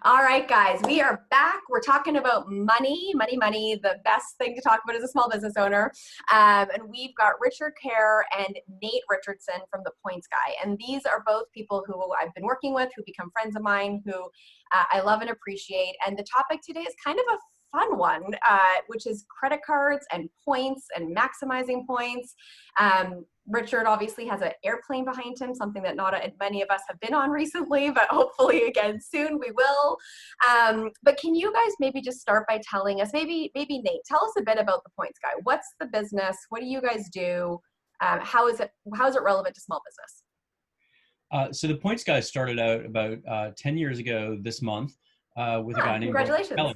All right, guys, we are back. We're talking about money, the best thing to talk about as a small business owner. And we've got Richard Kerr and Nate Richardson from The Points Guy. And these are both people who I've been working with, who become friends of mine, who I love and appreciate. And the topic today is kind of a fun one, which is credit cards and points and maximizing points. Richard obviously has an airplane behind him, something that not many of us have been on recently, but hopefully again soon we will. But can you guys maybe just start by telling us, maybe Nate, tell us a bit about The Points Guy. What's the business? What do you guys do? How is it relevant to small business? So The Points Guy started out about 10 years ago this month with a guy named congratulations. Brian.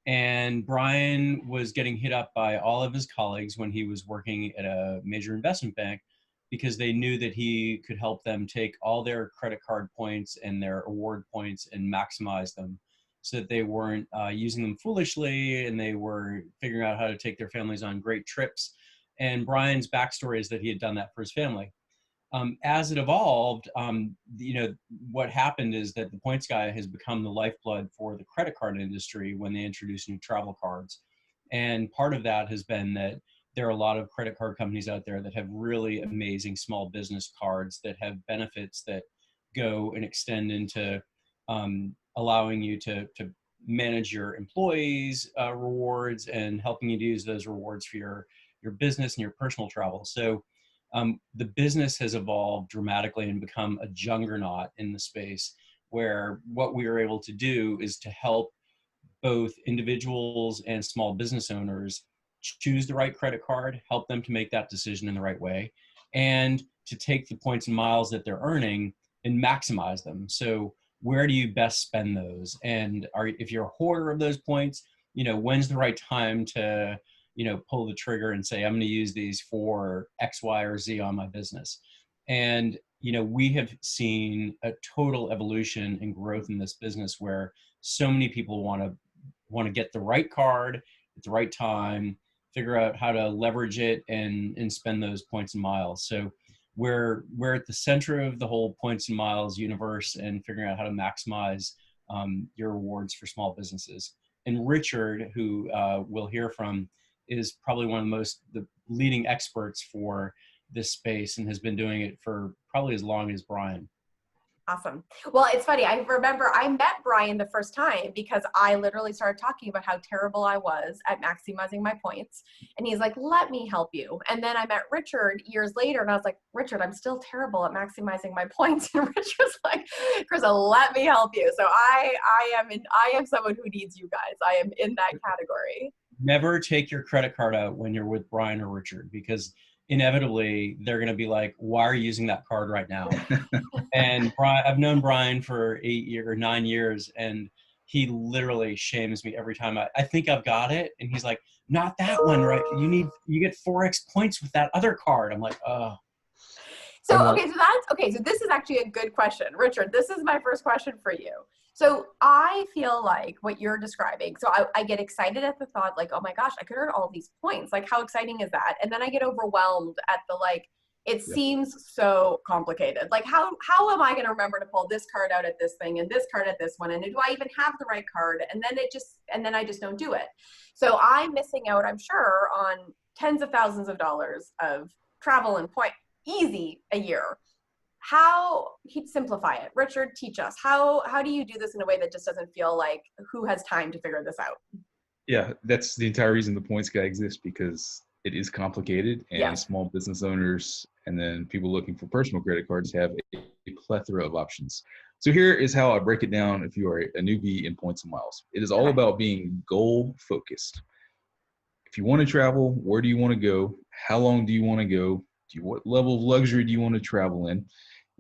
And Brian was getting hit up by all of his colleagues when he was working at a major investment bank because they knew that he could help them take all their credit card points and their award points and maximize them so that they weren't using them foolishly, and they were figuring out how to take their families on great trips. And Brian's backstory is that he had done that for his family. As it evolved, what happened is that The Points Guy has become the lifeblood for the credit card industry when they introduce new travel cards. And part of that has been that there are a lot of credit card companies out there that have really amazing small business cards that have benefits that go and extend into allowing you to manage your employees' rewards and helping you to use those rewards for your business and your personal travel. So the business has evolved dramatically and become a juggernaut in the space, where what we are able to do is to help both individuals and small business owners choose the right credit card, help them to make that decision in the right way, and to take the points and miles that they're earning and maximize them. So where do you best spend those? And if you're a hoarder of those points, when's the right time to pull the trigger and say, I'm going to use these for X, Y, or Z on my business. And, we have seen a total evolution and growth in this business where so many people want to get the right card at the right time, figure out how to leverage it and spend those points and miles. So we're at the center of the whole points and miles universe and figuring out how to maximize your rewards for small businesses. And Richard, who we'll hear from, is probably one of the leading experts for this space and has been doing it for probably as long as Brian. Awesome. Well, it's funny. I remember I met Brian the first time because I literally started talking about how terrible I was at maximizing my points. And he's like, let me help you. And then I met Richard years later and I was like, Richard, I'm still terrible at maximizing my points. And Richard was like, Krista, let me help you. So I am someone who needs you guys. I am in that category. Never take your credit card out when you're with Brian or Richard, because inevitably they're going to be like, why are you using that card right now? And I've known Brian for 9 years, and he literally shames me every time I think I've got it. And he's like, not that one, right? You get 4x points with that other card. I'm like, oh. So this is actually a good question. Richard, this is my first question for you. So I feel like what you're describing, so I get excited at the thought, like, oh my gosh, I could earn all these points. Like, how exciting is that? And then I get overwhelmed at the, it seems so complicated. Like, how am I going to remember to pull this card out at this thing and this card at this one? And do I even have the right card? And then I just don't do it. So I'm missing out, I'm sure, on tens of thousands of dollars of travel and point easy a year. How he'd simplify it. Richard, teach us. How do you do this in a way that just doesn't feel like who has time to figure this out? Yeah, that's the entire reason the Points Guy exists, because it is complicated, and small business owners and then people looking for personal credit cards have a plethora of options. So here is how I break it down if you are a newbie in points and miles. It is all about being goal focused. If you want to travel, where do you want to go? How long do you want to go? What level of luxury do you want to travel in?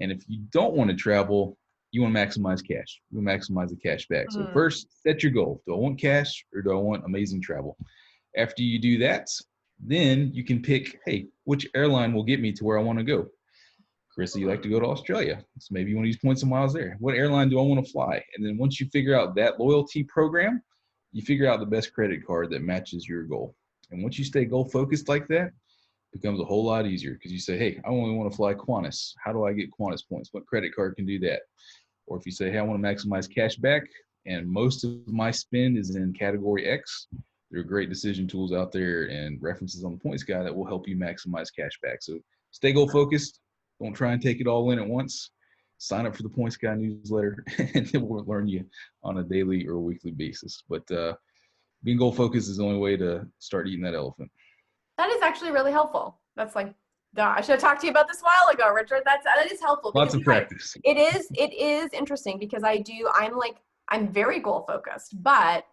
And if you don't want to travel, you want to maximize cash. You want to maximize the cash back. So first, set your goal. Do I want cash or do I want amazing travel? After you do that, then you can pick, hey, which airline will get me to where I want to go? Krista, you like to go to Australia. So maybe you want to use points and miles there. What airline do I want to fly? And then once you figure out that loyalty program, you figure out the best credit card that matches your goal. And once you stay goal focused like that, becomes a whole lot easier, because you say, hey, I only want to fly Qantas. How do I get Qantas points? What credit card can do that? Or if you say, hey, I want to maximize cash back, And most of my spend is in category X. There are great decision tools out there and references on the Points Guy that will help you maximize cash back. So stay goal focused. Don't try and take it all in at once. Sign up for the Points Guy newsletter, and it will learn you on a daily or weekly basis. But being goal focused is the only way to start eating that elephant. That is actually really helpful. That's like, duh, I should have talked to you about this a while ago, Richard. That is helpful. Lots of practice. It is interesting because I'm very goal focused, but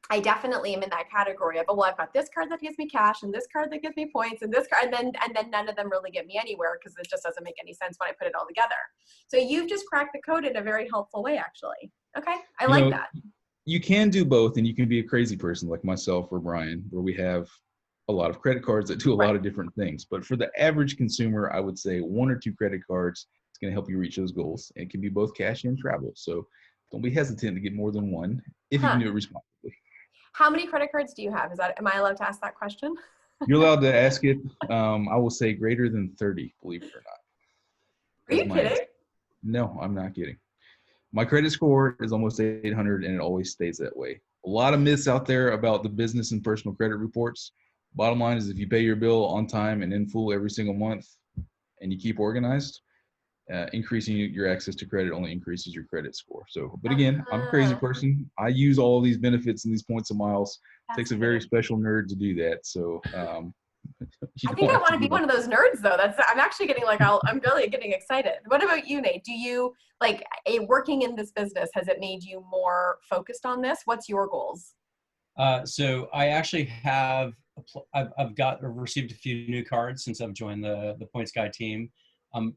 I definitely am in that category of, oh, well, I've got this card that gives me cash and this card that gives me points and this card, and then none of them really get me anywhere because it just doesn't make any sense when I put it all together. So you've just cracked the code in a very helpful way, actually. Okay, I like that. You can do both, and you can be a crazy person like myself or Brian, where we have a lot of credit cards that do a lot of different things. But for the average consumer, I would say 1 or 2 credit cards is going to help you reach those goals. It can be both cash and travel. So don't be hesitant to get more than one if you can do it responsibly. How many credit cards do you have? Am I allowed to ask that question? You're allowed to ask it. I will say greater than 30, believe it or not. Are you kidding? No, I'm not kidding. My credit score is almost 800, and it always stays that way. A lot of myths out there about the business and personal credit reports. Bottom line is if you pay your bill on time and in full every single month and you keep organized, increasing your access to credit only increases your credit score. So, but again, I'm a crazy person. I use all of these benefits and these points and miles. It takes a very special nerd to do that. So, I think I want to be one of those nerds though. I'm actually getting I'm really getting excited. What about you, Nate? Do you working in this business, has it made you more focused on this? What's your goals? So I actually have, I've received a few new cards since I've joined the Points Guy team.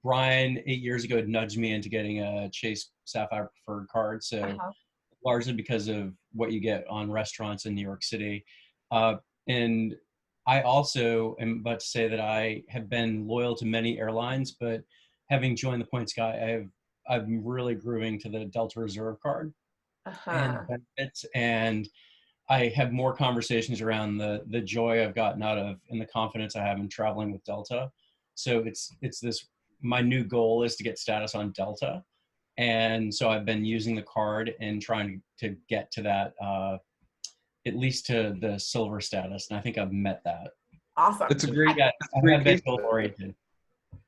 Brian, 8 years ago, nudged me into getting a Chase Sapphire Preferred card. So largely because of what you get on restaurants in New York City. And I also am about to say that I have been loyal to many airlines, but having joined the Points Guy, I'm really grooving to the Delta Reserve card and benefits. And I have more conversations around the joy I've gotten out of and the confidence I have in traveling with Delta. So it's this, my new goal is to get status on Delta. And so I've been using the card and trying to get to that, at least to the silver status. And I think I've met that. Awesome. That's a great, case oriented.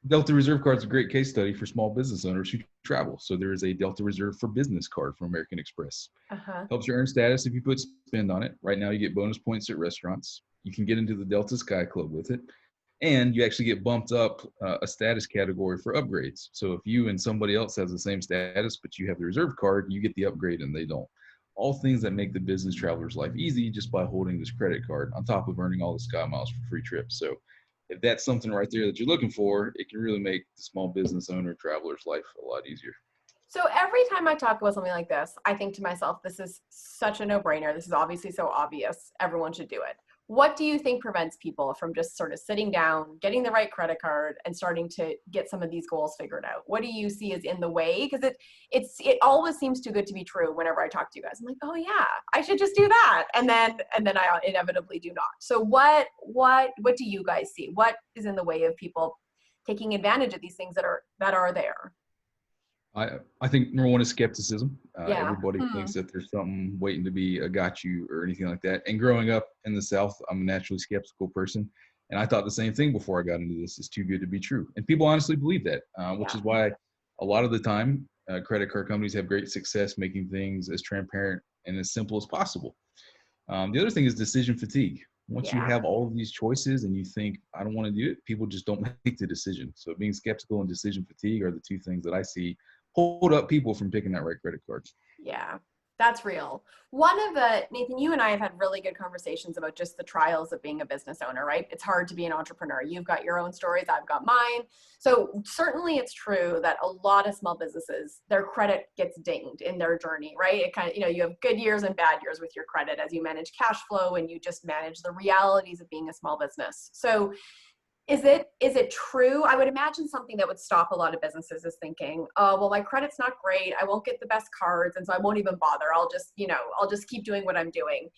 Delta Reserve card is a great case study for small business owners who travel. So there is a Delta Reserve for Business card from American Express. Helps you earn status if you put spend on it. Right now you get bonus points at restaurants. You can get into the Delta Sky Club with it. And you actually get bumped up a status category for upgrades. So if you and somebody else has the same status, but you have the reserve card, you get the upgrade and they don't. All things that make the business traveler's life easy just by holding this credit card on top of earning all the Sky Miles for free trips. So if that's something right there that you're looking for, it can really make the small business owner traveler's life a lot easier. So every time I talk about something like this, I think to myself, this is such a no-brainer. This is obviously so obvious. Everyone should do it. What do you think prevents people from just sort of sitting down, getting the right credit card, and starting to get some of these goals figured out? What do you see as in the way? Because it always seems too good to be true whenever I talk to you guys. I'm like, oh yeah, I should just do that, and then I inevitably do not. So what do you guys see? What is in the way of people taking advantage of these things that are there? I think number one is skepticism. Everybody thinks that there's something waiting to be a got you or anything like that. And growing up in the South, I'm a naturally skeptical person. And I thought the same thing before I got into this. It's too good to be true. And people honestly believe that, which is why a lot of the time credit card companies have great success making things as transparent and as simple as possible. The other thing is decision fatigue. Once you have all of these choices and you think, I don't want to do it, people just don't make the decision. So being skeptical and decision fatigue are the two things that I see hold up people from picking that right credit card. Yeah, that's real. Nathan, you and I have had really good conversations about just the trials of being a business owner, right? It's hard to be an entrepreneur. You've got your own stories, I've got mine. So certainly it's true that a lot of small businesses, their credit gets dinged in their journey, right? It kind of, you have good years and bad years with your credit as you manage cash flow and you just manage the realities of being a small business. So is it true? I would imagine something that would stop a lot of businesses is thinking, oh, well, my credit's not great. I won't get the best cards. And so I won't even bother. I'll just keep doing what I'm doing,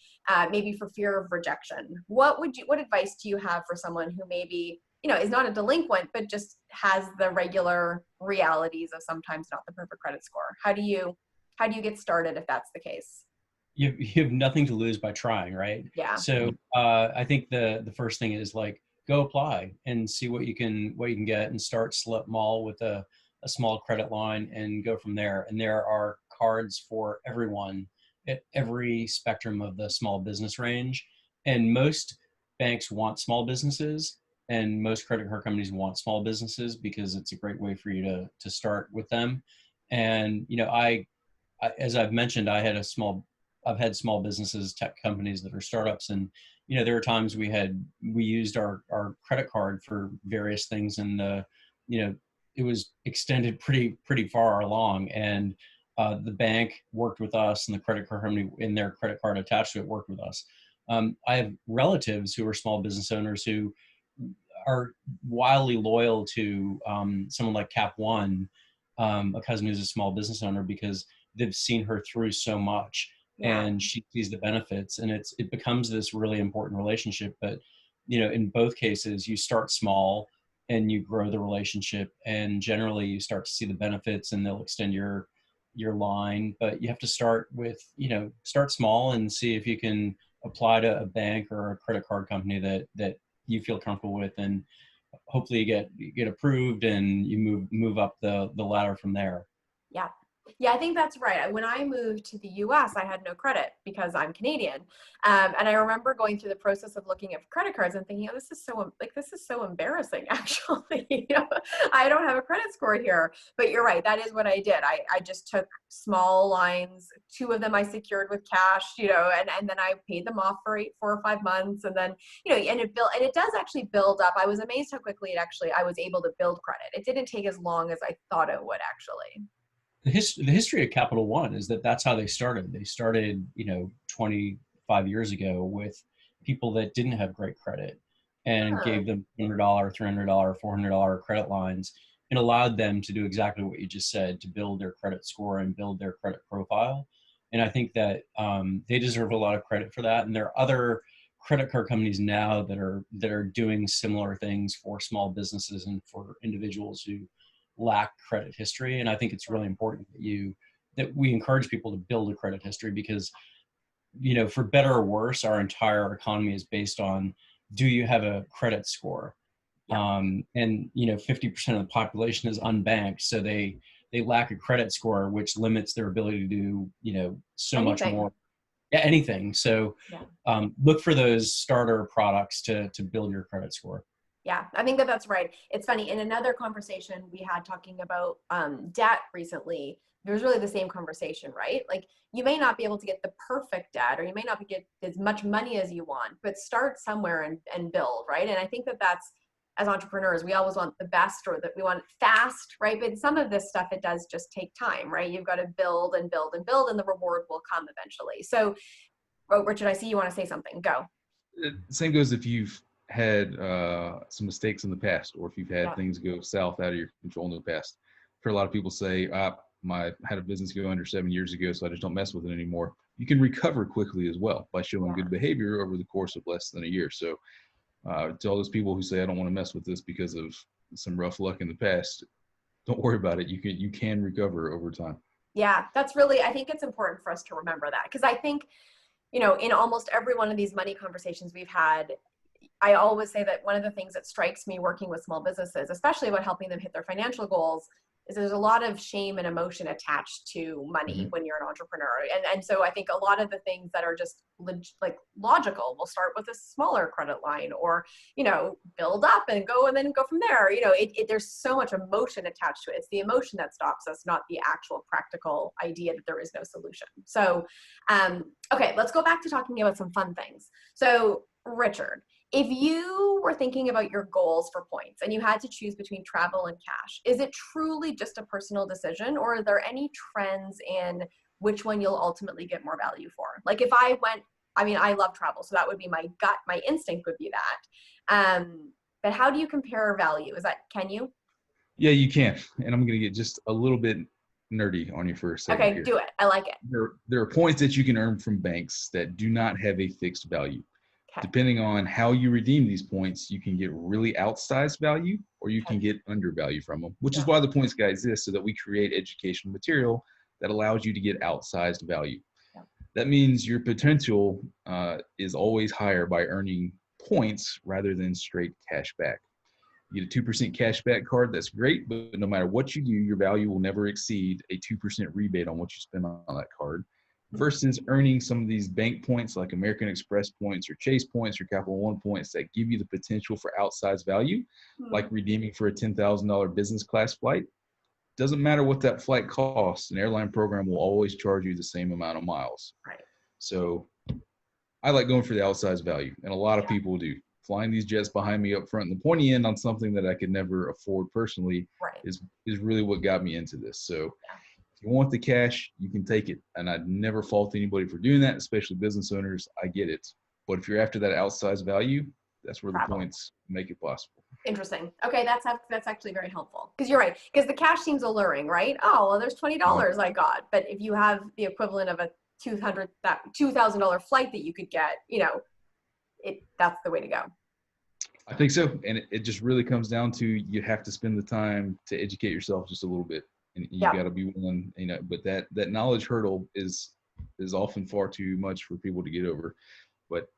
maybe for fear of rejection. What advice do you have for someone who maybe, is not a delinquent, but just has the regular realities of sometimes not the perfect credit score? How do you How do you get started if that's the case? You have nothing to lose by trying, right? Yeah. So I think the first thing is like, go apply and see what you can get, and start small with a small credit line and go from there. And there are cards for everyone at every spectrum of the small business range. And most banks want small businesses, and most credit card companies want small businesses because it's a great way for you to start with them. And as I've mentioned, I've had small businesses, tech companies that are startups, and there are times we used our credit card for various things, and it was extended pretty far along, and the bank worked with us, and the credit card company in their credit card attached to it worked with us. I have relatives who are small business owners who are wildly loyal to someone like Cap One, a cousin who's a small business owner, because they've seen her through so much, and she sees the benefits, and it becomes this really important relationship. But in both cases, you start small and you grow the relationship, and generally you start to see the benefits, and they'll extend your line. But you have to start start small and see if you can apply to a bank or a credit card company that you feel comfortable with, and hopefully you get approved, and you move up the ladder from there. Yeah. Yeah, I think that's right. When I moved to the US, I had no credit because I'm Canadian. And I remember going through the process of looking at credit cards and thinking, oh, this is so embarrassing, actually. I don't have a credit score here. But you're right. That is what I did. I just took small lines. 2 of them I secured with cash, and then I paid them off for 4 or 5 months. And then, and it does actually build up. I was amazed how quickly I was able to build credit. It didn't take as long as I thought it would, actually. The history of Capital One is that's how they started. They started, 25 years ago with people that didn't have great credit, and gave them $200, $300, $400 credit lines, and allowed them to do exactly what you just said, to build their credit score and build their credit profile. And I think that they deserve a lot of credit for that. And there are other credit card companies now that are doing similar things for small businesses and for individuals who lack credit history. And I think it's really important that we encourage people to build a credit history, because for better or worse, our entire economy is based on, do you have a credit score? And 50% of the population is unbanked, so they lack a credit score, which limits their ability to do so much more. Yeah, anything. So look for those starter products to build your credit score. Yeah, I think that's right. It's funny, in another conversation we had talking about debt recently, it was really the same conversation, right? Like, you may not be able to get the perfect debt, or you may not get as much money as you want, but start somewhere and build, right? And I think that's, as entrepreneurs, we always want the best, or that we want it fast, right? But some of this stuff, it does just take time, right? You've got to build and build and build, and the reward will come eventually. So, Richard, I see you want to say something. Go. Same goes if you've had some mistakes in the past, or if you've had things go south out of your control in the past. For a lot of people say, I had a business go under 7 years ago, so I just don't mess with it anymore. You can recover quickly as well by showing good behavior over the course of less than a year. So to all those people who say, I don't want to mess with this because of some rough luck in the past, don't worry about it. You can recover over time. Yeah, I think it's important for us to remember that, because I think, in almost every one of these money conversations we've had, I always say that one of the things that strikes me working with small businesses, especially about helping them hit their financial goals, is there's a lot of shame and emotion attached to money when you're an entrepreneur. And so I think a lot of the things that are just logical, we'll start with a smaller credit line, or, build up and then go from there. There's so much emotion attached to it. It's the emotion that stops us, not the actual practical idea that there is no solution. So, okay, let's go back to talking about some fun things. So, Richard, if you were thinking about your goals for points and you had to choose between travel and cash, is it truly just a personal decision, or are there any trends in which one you'll ultimately get more value for? Like, if I love travel, so that would be my instinct would be that. But how do you compare value? Can you? Yeah, you can. And I'm going to get just a little bit nerdy on you for a second. Okay, do it. I like it. There are points that you can earn from banks that do not have a fixed value. Okay. Depending on how you redeem these points, you can get really outsized value, or you can get undervalue from them, which is why the points guy exists, so that we create educational material that allows you to get outsized value. Yeah. That means your potential is always higher by earning points rather than straight cash back. You get a 2% cash back card, that's great, but no matter what you do, your value will never exceed a 2% rebate on what you spend on that card, versus earning some of these bank points like American Express points or Chase points or Capital One points that give you the potential for outsized value, like redeeming for a $10,000 business class flight. Doesn't matter what that flight costs, an airline program will always charge you the same amount of miles. Right. So I like going for the outsized value, and a lot of people do. Flying these jets behind me up front and the pointy end on something that I could never afford personally is really what got me into this. So if you want the cash, you can take it. And I'd never fault anybody for doing that, especially business owners. I get it. But if you're after that outsized value, that's where the points make it possible. Interesting. Okay, that's actually very helpful, because you're right. Because the cash seems alluring, right? Oh, well, there's $20 I got. But if you have the equivalent of a $2,000 flight that you could get, that's the way to go. I think so. And it just really comes down to, you have to spend the time to educate yourself just a little bit. And you got to be willing, but that knowledge hurdle is often far too much for people to get over. But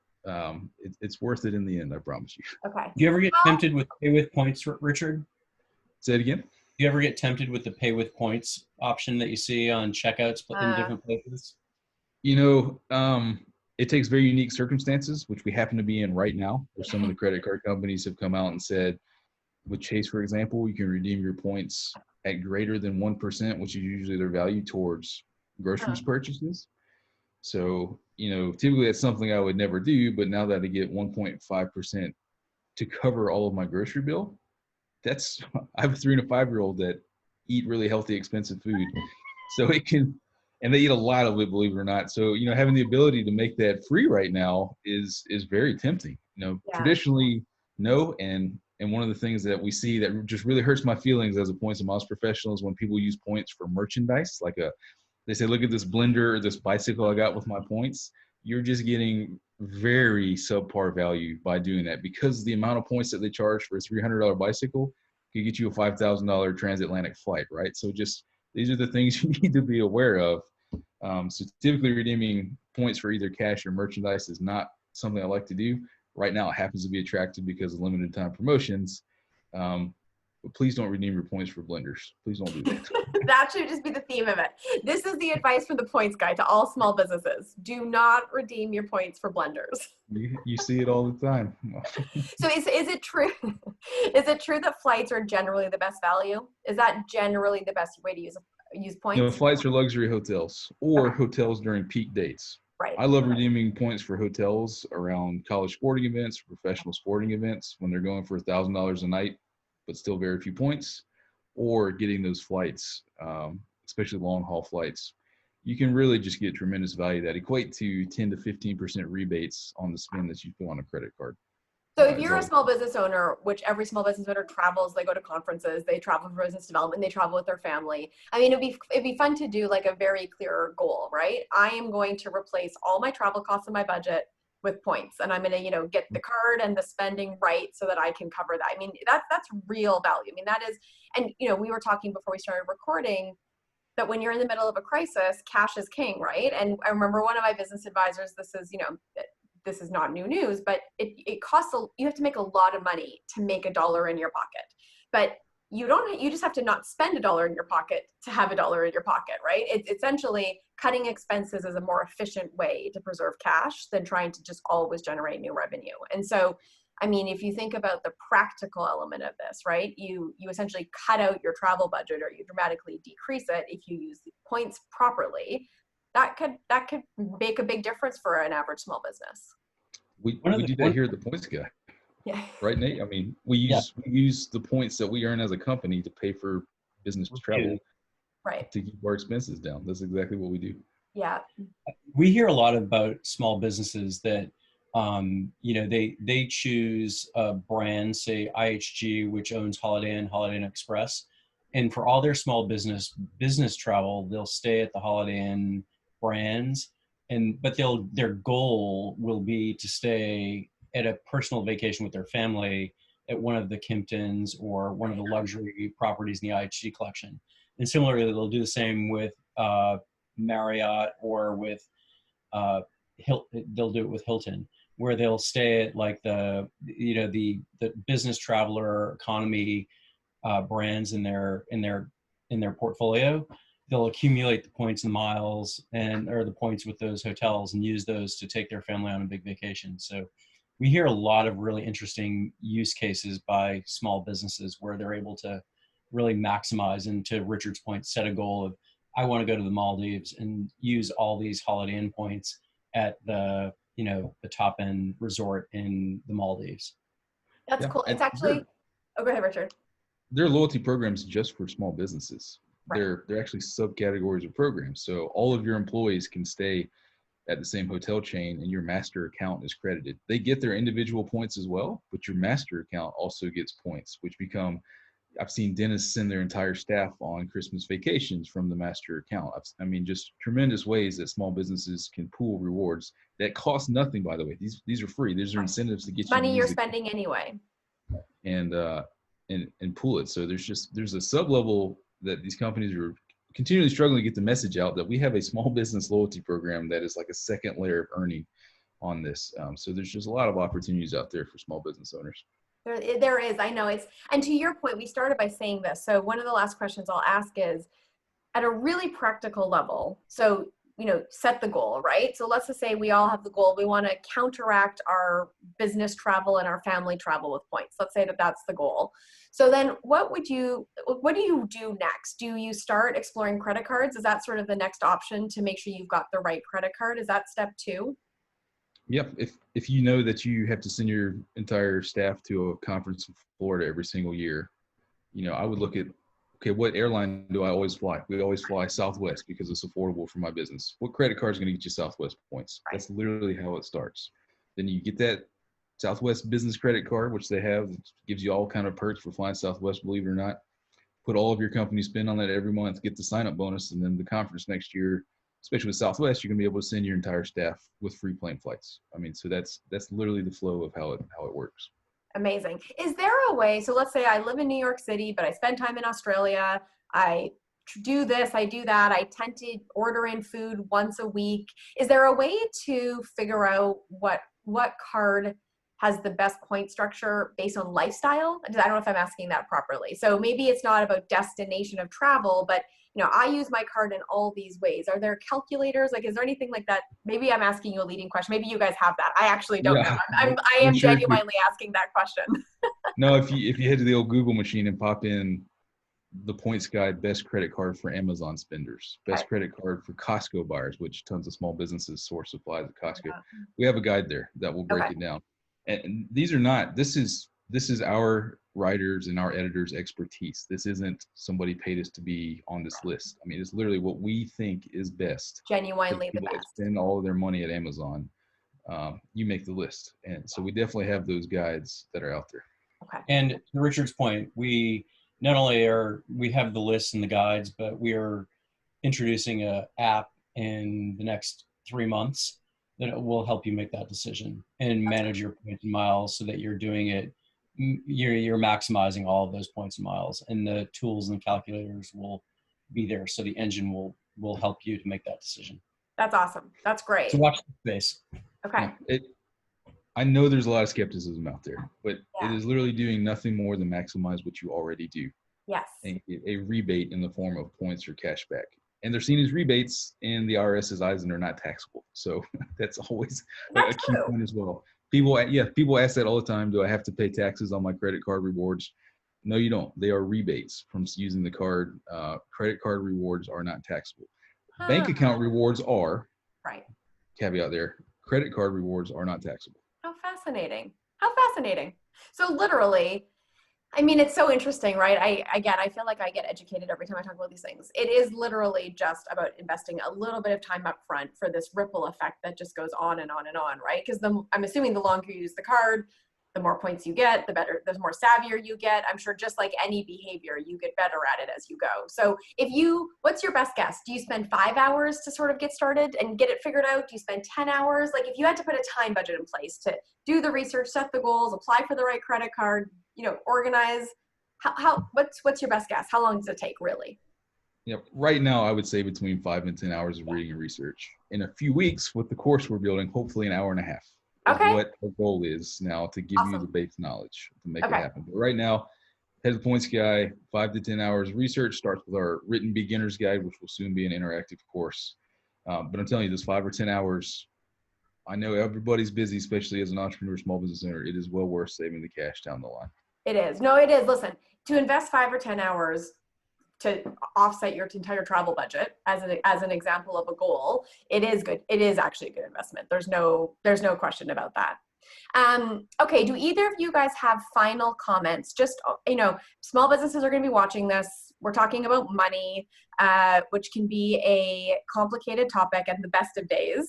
it's worth it in the end, I promise you. Okay. Do you ever get tempted with pay with points, Richard? Say it again. Do you ever get tempted with the pay with points option that you see on checkouts in different places? It takes very unique circumstances, which we happen to be in right now, where some of the credit card companies have come out and said, with Chase, for example, you can redeem your points at greater than 1%, which is usually their value, towards groceries purchases. So, typically that's something I would never do, but now that I get 1.5% to cover all of my grocery bill, I have a 3 and a 5-year-old that eat really healthy, expensive food. So and they eat a lot of it, believe it or not. So, having the ability to make that free right now is very tempting. Traditionally, no. And one of the things that we see that just really hurts my feelings as a points and miles professional is when people use points for merchandise. They say, look at this blender or this bicycle I got with my points. You're just getting very subpar value by doing that, because the amount of points that they charge for a $300 bicycle could get you a $5,000 transatlantic flight, right? So these are the things you need to be aware of. So typically redeeming points for either cash or merchandise is not something I like to do. Right now it happens to be attractive because of limited time promotions. But please don't redeem your points for blenders. Please don't do that. That should just be the theme of it. This is the advice from the Points Guy to all small businesses. Do not redeem your points for blenders. You see it all the time. So is it true? Is it true that flights are generally the best value? Is that generally the best way to use points? Flights are luxury hotels or hotels during peak dates. Right. I love redeeming points for hotels around college sporting events, professional sporting events, when they're going for $1,000 a night, but still very few points, or getting those flights, especially long haul flights. You can really just get tremendous value that equate to 10 to 15% rebates on the spend that you put on a credit card. So if you're a small business owner, which every small business owner travels, they go to conferences, they travel for business development, they travel with their family. I mean, it'd be fun to do like a very clear goal, right? I am going to replace all my travel costs in my budget with points, and I'm going to, get the card and the spending right so that I can cover that. I mean, that's real value. I mean, that is, and we were talking before we started recording that when you're in the middle of a crisis, cash is king, right? And I remember one of my business advisors, this is not new news, but it costs, you have to make a lot of money to make $1 in your pocket. But you just have to not spend $1 in your pocket to have $1 in your pocket, right? It's essentially cutting expenses is a more efficient way to preserve cash than trying to just always generate new revenue. And so, I mean, if you think about the practical element of this, right? You essentially cut out your travel budget, or you dramatically decrease it if you use the points properly. That could make a big difference for an average small business. We do that here at the Points Guy. Yeah. Right, Nate? I mean, we use the points that we earn as a company to pay for business travel, right, to keep our expenses down. That's exactly what we do. Yeah. We hear a lot about small businesses that, they choose a brand, say IHG, which owns Holiday Inn, Holiday Inn Express. And for all their small business travel, they'll stay at the Holiday Inn brands, but their goal will be to stay at a personal vacation with their family at one of the Kimptons or one of the luxury properties in the IHG collection. And similarly, they'll do the same with Marriott or with they'll do it with Hilton, where they'll stay at like the business traveler economy brands in their portfolio. They'll accumulate the points and miles or the points with those hotels and use those to take their family on a big vacation. So we hear a lot of really interesting use cases by small businesses where they're able to really maximize, and to Richard's point, set a goal of, I want to go to the Maldives and use all these Holiday Inn points at the top end resort in the Maldives. That's cool. It's actually, oh, go ahead, Richard. There are loyalty programs just for small businesses. Right. They're actually subcategories of programs. So all of your employees can stay at the same hotel chain and your master account is credited. They get their individual points as well, but your master account also gets points, which become, I've seen dentists send their entire staff on Christmas vacations from the master account. I mean, just tremendous ways that small businesses can pool rewards that cost nothing, by the way. These are free. These are incentives to get you money you're spending anyway. And pool it. So there's a sub level that these companies are continually struggling to get the message out that we have a small business loyalty program that is like a second layer of earning on this. So there's just a lot of opportunities out there for small business owners. There is, I know it's, and to your point, we started by saying this. So one of the last questions I'll ask is, at a really practical level, so, set the goal, right? So let's just say we all have the goal. We want to counteract our business travel and our family travel with points. Let's say that that's the goal. So then what do you do next? Do you start exploring credit cards? Is that sort of the next option to make sure you've got the right credit card? Is that step 2? Yep. If you know that you have to send your entire staff to a conference in Florida every single year, I would look at, okay, what airline do I always fly? We always fly Southwest because it's affordable for my business. What credit card is going to get you Southwest points? Right. That's literally how it starts. Then you get that Southwest business credit card, which they have, gives you all kind of perks for flying Southwest, believe it or not. Put all of your company spend on that every month, get the sign-up bonus, and then the conference next year, especially with Southwest, you're gonna be able to send your entire staff with free plane flights. I mean, so that's literally the flow of how it works. Amazing. Is there a way, so let's say I live in New York City, but I spend time in Australia. I do this, I do that. I tend to order in food once a week. Is there a way to figure out what card has the best point structure based on lifestyle? I don't know if I'm asking that properly. So maybe it's not about destination of travel, but I use my card in all these ways. Are there calculators? Like, is there anything like that? Maybe I'm asking you a leading question. Maybe you guys have that. I actually don't know. I am sure genuinely asking that question. No, if you head to the old Google machine and pop in the points guide, best credit card for Amazon spenders, best credit card for Costco buyers, which tons of small businesses source supplies at Costco. Yeah. We have a guide there that will break it down. And these are not, this is our writers and our editors' expertise. This isn't somebody paid us to be on this list. I mean, it's literally what we think is best. Genuinely the best. Spend all of their money at Amazon. You make the list. And so we definitely have those guides that are out there. Okay. And to Richard's point, we not only we have the lists and the guides, but we are introducing an app in the next 3 months that will help you make that decision and manage your points and miles so that you're doing it, you're maximizing all of those points and miles, and the tools and calculators will be there. So the engine will help you to make that decision. That's awesome. That's great. So watch the space. Okay. I know there's a lot of skepticism out there, but it is literally doing nothing more than maximize what you already do. Yes. And a rebate in the form of points or cash back. And they're seen as rebates in the IRS's eyes, and they're not taxable. So that's always a key point as well. People ask that all the time. Do I have to pay taxes on my credit card rewards? No, you don't. They are rebates from using the card. Credit card rewards are not taxable. Bank account rewards are. Right. Caveat there. Credit card rewards are not taxable. How fascinating. How fascinating. So literally, I mean, it's so interesting, right? I feel like I get educated every time I talk about these things. It is literally just about investing a little bit of time up front for this ripple effect that just goes on and on and on, right? Because I'm assuming the longer you use the card, the more points you get, the better, the more savvier you get. I'm sure just like any behavior, you get better at it as you go. So what's your best guess? Do you spend 5 hours to sort of get started and get it figured out? Do you spend 10 hours? Like if you had to put a time budget in place to do the research, set the goals, apply for the right credit card, organize, what's your best guess? How long does it take really? Yep. Right now, I would say between 5 and 10 hours of reading and research. In a few weeks, with the course we're building, hopefully an hour and a half is Okay. what the goal is now to give you the Awesome. base knowledge to make it Okay. happen. But right now, Head of the Points Guy, 5 to 10 hours of research starts with our written beginner's guide, which will soon be an interactive course. But I'm telling you, this 5 or 10 hours, I know everybody's busy, especially as an entrepreneur, small business owner. It is well worth saving the cash down the line. It is. No, it is. Listen, to invest 5 or 10 hours to offset your entire travel budget as an example of a goal, it is good. It is actually a good investment. There's no question about that. Okay, do either of you guys have final comments? Just, small businesses are going to be watching this. We're talking about money, which can be a complicated topic at the best of days.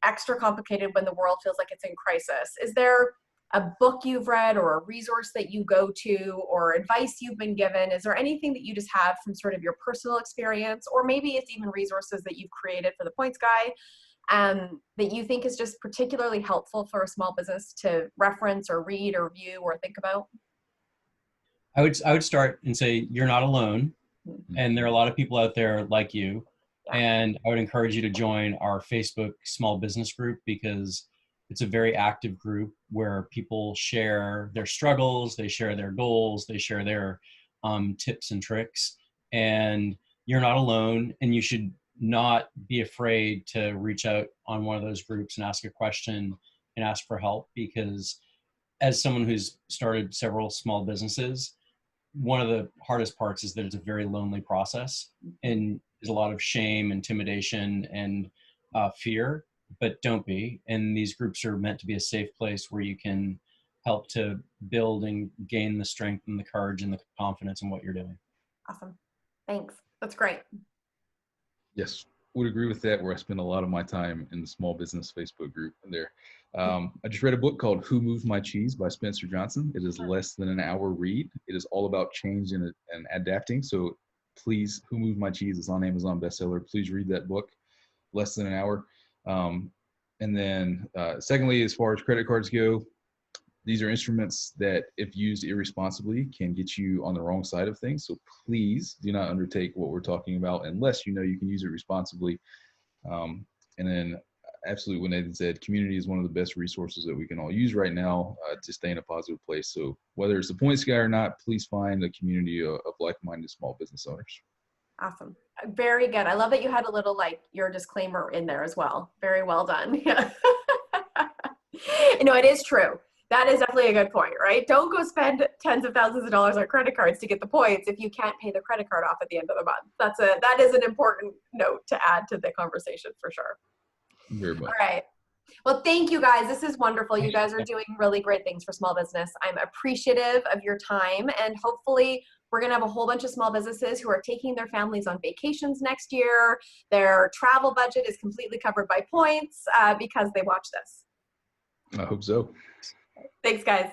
Extra complicated when the world feels like it's in crisis. Is there a book you've read or a resource that you go to or advice you've been given? Is there anything that you just have from sort of your personal experience, or maybe it's even resources that you've created for the Points Guy that you think is just particularly helpful for a small business to reference or read or view or think about? I would start and say you're not alone, and there are a lot of people out there like you. Yeah. And I would encourage you to join our Facebook small business group, because it's a very active group where people share their struggles, they share their goals, they share their tips and tricks. And you're not alone, and you should not be afraid to reach out on one of those groups and ask a question and ask for help, because as someone who's started several small businesses, one of the hardest parts is that it's a very lonely process, and there's a lot of shame, intimidation, and fear, but don't be. And these groups are meant to be a safe place where you can help to build and gain the strength and the courage and the confidence in what you're doing. Awesome. Thanks. That's great. Yes, would agree with that, where I spend a lot of my time in the small business Facebook group there. I just read a book called Who Moved My Cheese by Spencer Johnson. It is less than an hour read. It is all about change and adapting. So please, Who Moved My Cheese is on Amazon bestseller. Please read that book, less than an hour. And then secondly, as far as credit cards go, these are instruments that, if used irresponsibly, can get you on the wrong side of things. So please do not undertake what we're talking about unless you know you can use it responsibly. And then absolutely, what Nathan said, community is one of the best resources that we can all use right now to stay in a positive place. So whether it's the Points Guy or not, please find a community of like-minded small business owners. Awesome. Very good. I love that you had a little, your disclaimer in there as well. Very well done. Yeah. It is true. That is definitely a good point, right? Don't go spend tens of thousands of dollars on credit cards to get the points if you can't pay the credit card off at the end of the month. That is an important note to add to the conversation for sure. Very much. All right. Well, thank you guys. This is wonderful. You guys are doing really great things for small business. I'm appreciative of your time, and hopefully we're going to have a whole bunch of small businesses who are taking their families on vacations next year. Their travel budget is completely covered by points because they watch this. I hope so. Thanks, guys.